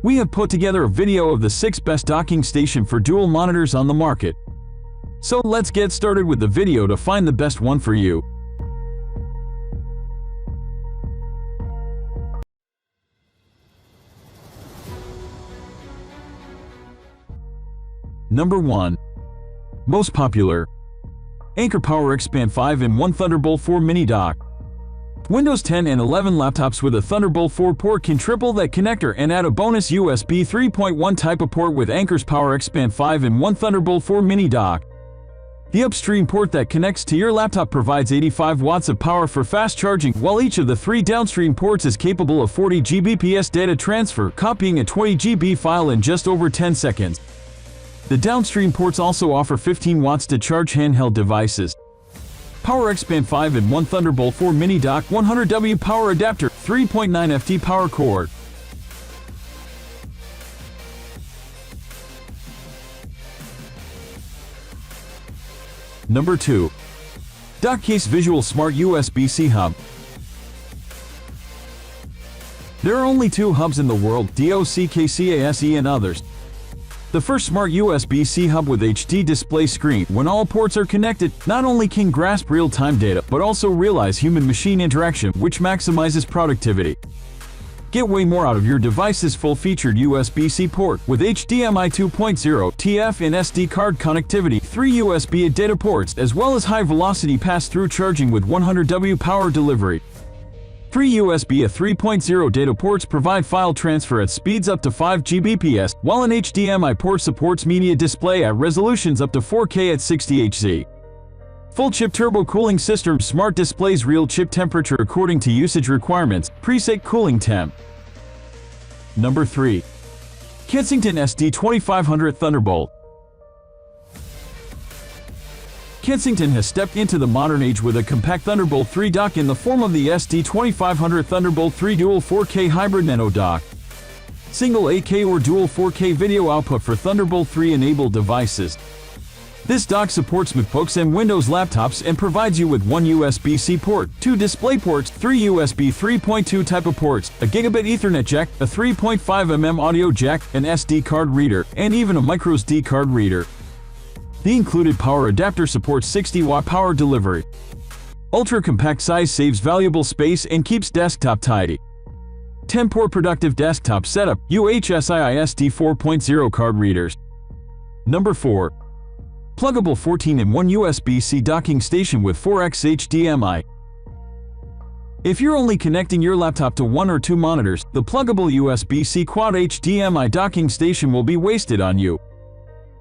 We have put together a video of the 6 best docking station for dual monitors on the market. So let's get started with the video to find the best one for you. Number 1. Most popular. Anker PowerExpand 5-in-1 Thunderbolt 4 Mini Dock. Windows 10 and 11 laptops with a Thunderbolt 4 port can triple that connector and add a bonus USB 3.1 type of port with Anker's PowerExpand 5-in-1 Thunderbolt 4 Mini Dock. The upstream port that connects to your laptop provides 85 watts of power for fast charging, while each of the 3 downstream ports is capable of 40 Gbps data transfer, copying a 20 GB file in just over 10 seconds. The downstream ports also offer 15 watts to charge handheld devices. PowerExpand 5-in-1 Thunderbolt 4 Mini Dock 100W power adapter, 3.9 FT power cord. Number 2. DockCase Visual Smart USB-C Hub. There are only 2 hubs in the world, DockCase and others. The first smart USB-C hub with HD display screen, when all ports are connected, not only can grasp real-time data, but also realize human-machine interaction, which maximizes productivity. Get way more out of your device's full-featured USB-C port, with HDMI 2.0, TF and SD card connectivity, 3 USB data ports, as well as high-velocity pass-through charging with 100W power delivery. 3 USB 3.0 data ports provide file transfer at speeds up to 5 Gbps, while an HDMI port supports media display at resolutions up to 4K at 60 Hz. Full chip turbo cooling system smart displays real chip temperature according to usage requirements, preset cooling temp. Number 3. Kensington SD2500 Thunderbolt. Kensington has stepped into the modern age with a compact Thunderbolt 3 dock in the form of the SD2500 Thunderbolt 3 Dual 4K Hybrid Nano Dock. Single 8K or dual 4K video output for Thunderbolt 3 enabled devices. This dock supports MacBooks and Windows laptops and provides you with 1 USB-C port, 2 display ports, 3 USB 3.2 type of ports, a Gigabit Ethernet jack, a 3.5mm audio jack, an SD card reader, and even a microSD card reader. The included power adapter supports 60-watt power delivery. Ultra-compact size saves valuable space and keeps desktop tidy. 10-port productive desktop setup, UHSIISD 4.0 card readers. Number 4. Plugable 14-in-1 USB-C docking station with 4x HDMI. If you're only connecting your laptop to 1 or 2 monitors, the Plugable USB-C Quad HDMI docking station will be wasted on you.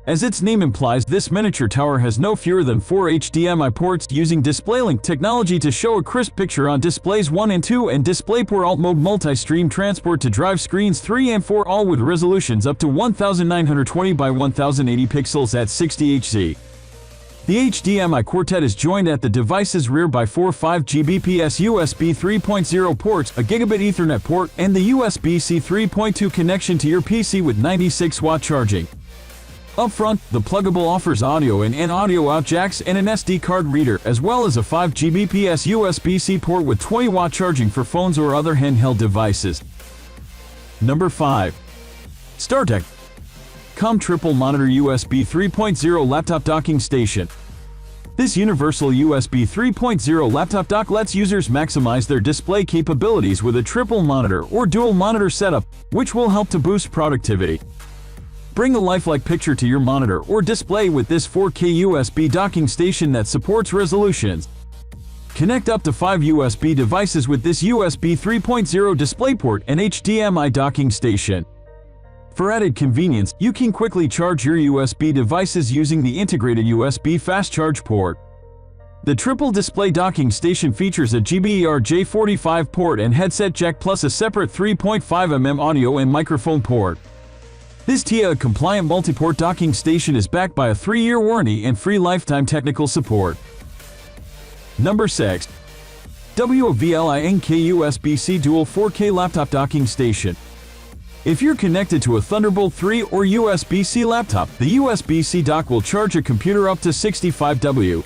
As its name implies, this miniature tower has no fewer than 4 HDMI ports using DisplayLink technology to show a crisp picture on displays 1 and 2 and DisplayPort Alt Mode multi-stream transport to drive screens 3 and 4, all with resolutions up to 1920 by 1080 pixels at 60 Hz. The HDMI quartet is joined at the device's rear by 4 5 Gbps USB 3.0 ports, a Gigabit Ethernet port, and the USB-C 3.2 connection to your PC with 96-watt charging. Up front, the Plugable offers audio in and audio out jacks and an SD card reader, as well as a 5 Gbps USB-C port with 20-watt charging for phones or other handheld devices. Number 5. StarTech Com Triple Monitor USB 3.0 Laptop Docking Station. This universal USB 3.0 laptop dock lets users maximize their display capabilities with a triple monitor or dual monitor setup, which will help to boost productivity. Bring a lifelike picture to your monitor or display with this 4K USB docking station that supports resolutions. Connect up to 5 USB devices with this USB 3.0 DisplayPort and HDMI docking station. For added convenience, you can quickly charge your USB devices using the integrated USB fast charge port. The triple display docking station features a GBER J45 port and headset jack plus a separate 3.5mm audio and microphone port. This TIA-compliant multi-port docking station is backed by a 3-year warranty and free lifetime technical support. Number 6. WAVLINK USB-C Dual 4K Laptop Docking Station. If you're connected to a Thunderbolt 3 or USB-C laptop, the USB-C dock will charge a computer up to 65W.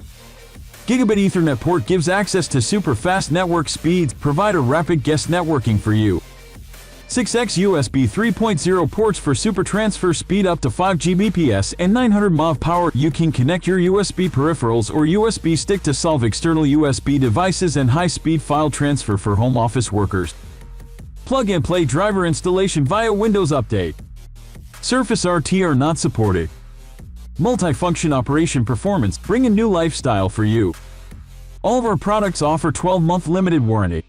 Gigabit Ethernet port gives access to super fast network speeds, provide a rapid guest networking for you. 6x USB 3.0 ports for super transfer speed up to 5 Gbps and 900 mAh power. You can connect your USB peripherals or USB stick to solve external USB devices and high-speed file transfer for home office workers. Plug-and-play driver installation via Windows Update. Surface RT are not supported. Multifunction operation performance, bring a new lifestyle for you. All of our products offer 12-month limited warranty.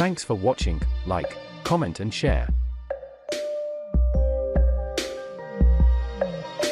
Thanks for watching. Like, comment and share.